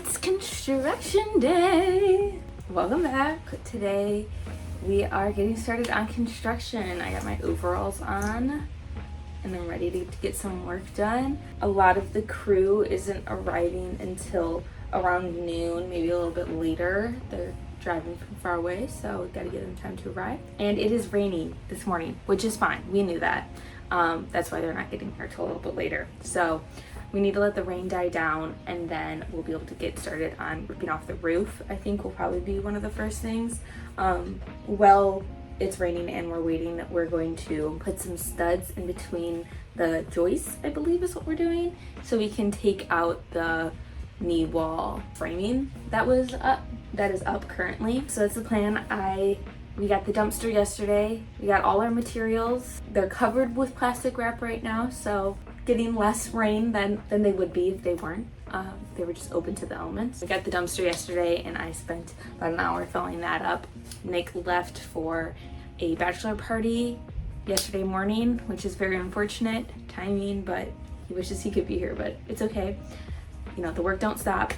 It's construction day. Welcome back. Today we are getting started on construction. I got my overalls on and I'm ready to get some work done. A lot of the crew isn't arriving until around noon, maybe a little bit later. They're driving from far away, so we gotta give them time to arrive. And it is raining this morning, which is fine. We knew that. That's why they're not getting here till a little bit later. So we need to let the rain die down and then we'll be able to get started on ripping off the roof. I think will probably be one of the first things. Well, it's raining and we're waiting. We're going to put some studs in between the joists, I believe is what we're doing, so we can take out the knee wall framing that is up currently. So that's the plan. We got the dumpster yesterday. We got all our materials. They're covered with plastic wrap right now, so getting less rain than they would be if they weren't. They were just open to the elements. We got the dumpster yesterday and I spent about an hour filling that up. Nick left for a bachelor party yesterday morning, which is very unfortunate timing, but he wishes he could be here, but it's okay. You know, the work don't stop.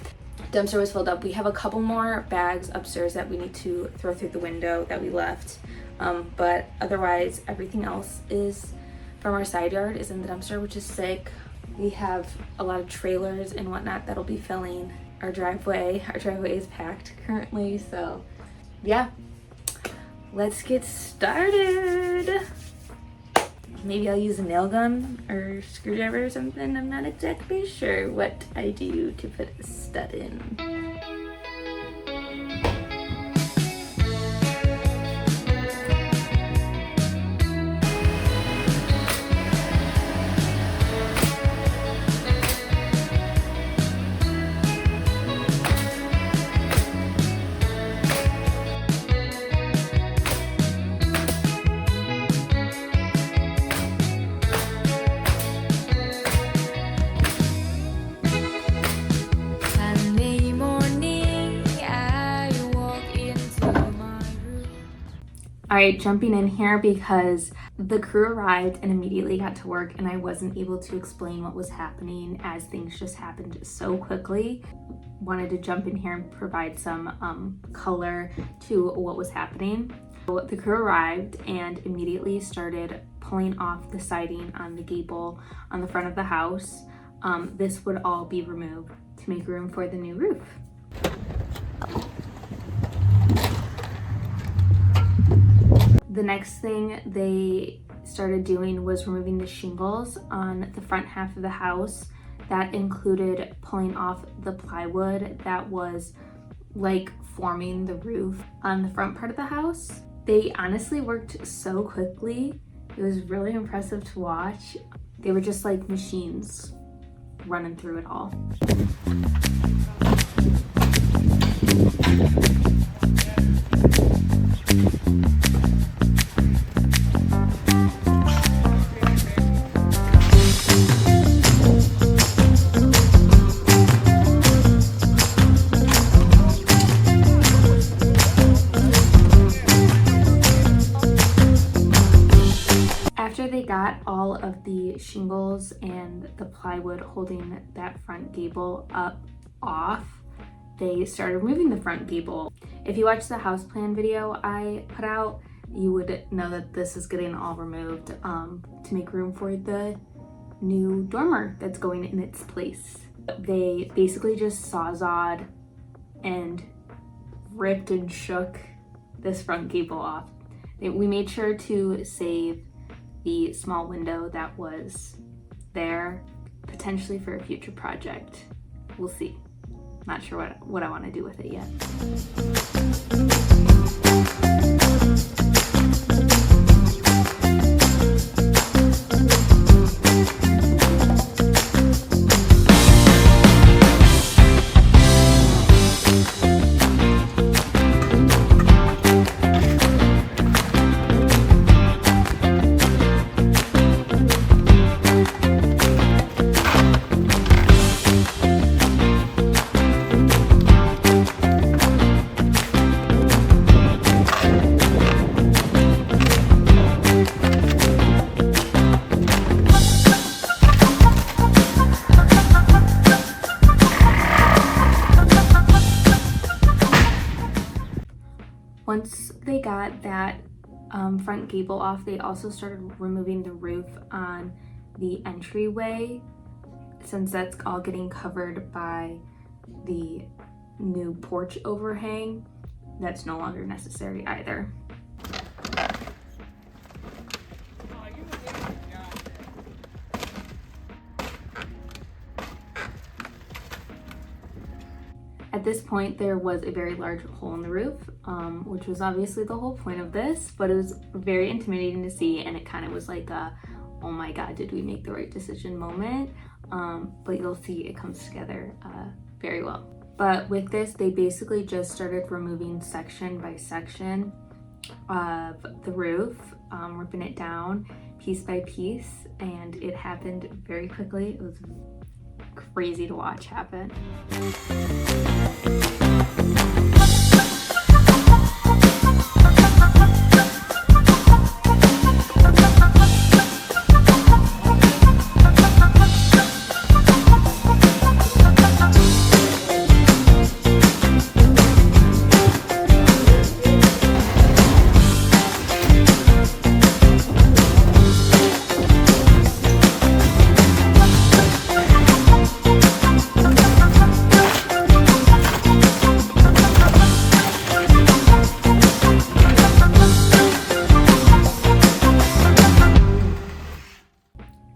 Dumpster was filled up. We have a couple more bags upstairs that we need to throw through the window that we left. But otherwise, everything else is from our side yard is in the dumpster, which is sick. We have a lot of trailers and whatnot that'll be filling our driveway. Our driveway is packed currently, so yeah. Let's get started. Maybe I'll use a nail gun or screwdriver or something. I'm not exactly sure what I do to put a stud in. All right, jumping in here because the crew arrived and immediately got to work and I wasn't able to explain what was happening as things just happened so quickly. Wanted to jump in here and provide some color to what was happening. So the crew arrived and immediately started pulling off the siding on the gable on the front of the house. This would all be removed to make room for the new roof. The next thing they started doing was removing the shingles on the front half of the house. That included pulling off the plywood that was like forming the roof on the front part of the house. They honestly worked so quickly. It was really impressive to watch. They were just like machines running through it all. After they got all of the shingles and the plywood holding that front gable off, they started removing the front gable. If you watch the house plan video I put out, you would know that this is getting all removed to make room for the new dormer that's going in its place. They basically just sawzawed and ripped and shook this front gable off. We made sure to save the small window that was there, potentially for a future project. We'll see. Not sure what I want to do with it yet. got that front gable off, they also started removing the roof on the entryway, since that's all getting covered by the new porch overhang. That's no longer necessary either. At this point, there was a very large hole in the roof, which was obviously the whole point of this, but it was very intimidating to see, and it kind of was like a, oh my god, did we make the right decision moment? But you'll see it comes together very well. But with this, they basically just started removing section by section of the roof, ripping it down piece by piece, and it happened very quickly. It was crazy to watch happen.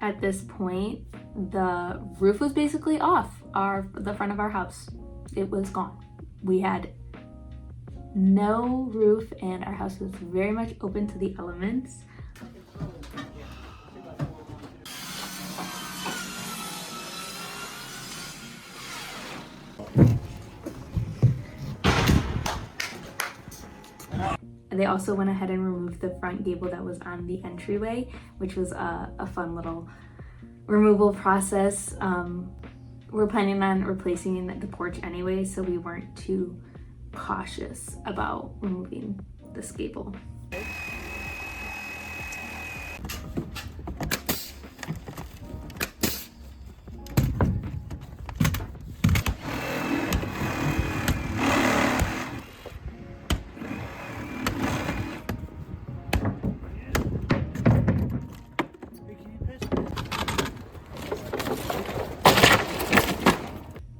At this point, the roof was basically off the front of our house. It was gone. We had no roof and our house was very much open to the elements. They also went ahead and removed the front gable that was on the entryway, which was a fun little removal process. We're planning on replacing the porch anyway, so we weren't too cautious about removing this gable.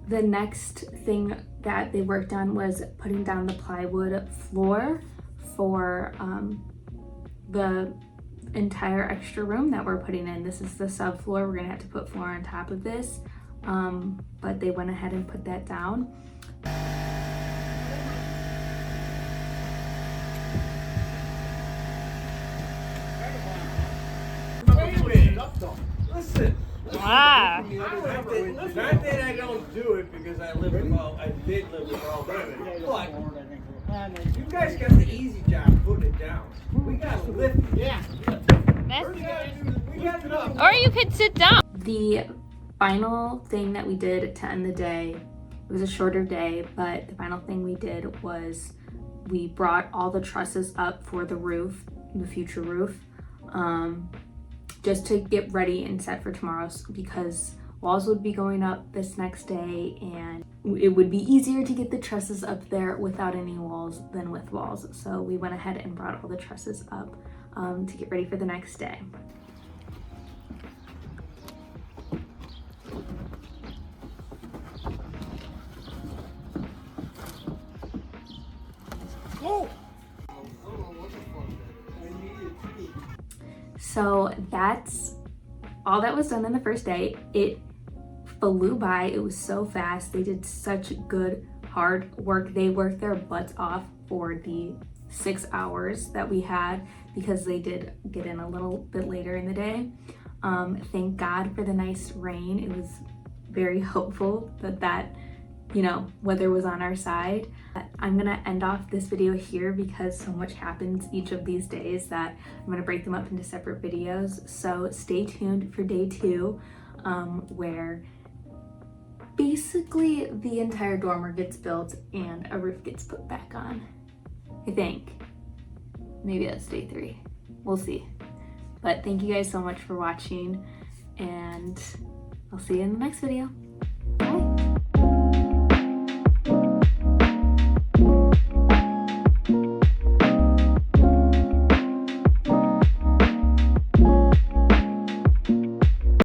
The next thing that they worked on was putting down the plywood floor for the entire extra room that we're putting in. This is the subfloor. We're gonna have to put floor on top of this, but they went ahead and put that down. Listen. Wow. Not that I don't do it because I did live with all women. But you guys got the easy job putting it down. We got to lift it. Yeah. Or you could sit down. The final thing that we did to end the day, it was a shorter day, but the final thing we did was we brought all the trusses up for the roof, the future roof, just to get ready and set for tomorrow, because walls would be going up this next day and it would be easier to get the trusses up there without any walls than with walls. So we went ahead and brought all the trusses up to get ready for the next day. So that's all that was done in the first day. It flew by. It was so fast. They did such good hard work. They worked their butts off for the 6 hours that we had, because they did get in a little bit later in the day. Thank God for the nice rain. It was very hopeful that weather was on our side. I'm gonna end off this video here because so much happens each of these days that I'm gonna break them up into separate videos. So stay tuned for day 2, where basically the entire dormer gets built and a roof gets put back on. I think. Maybe that's day 3. We'll see. But thank you guys so much for watching, and I'll see you in the next video.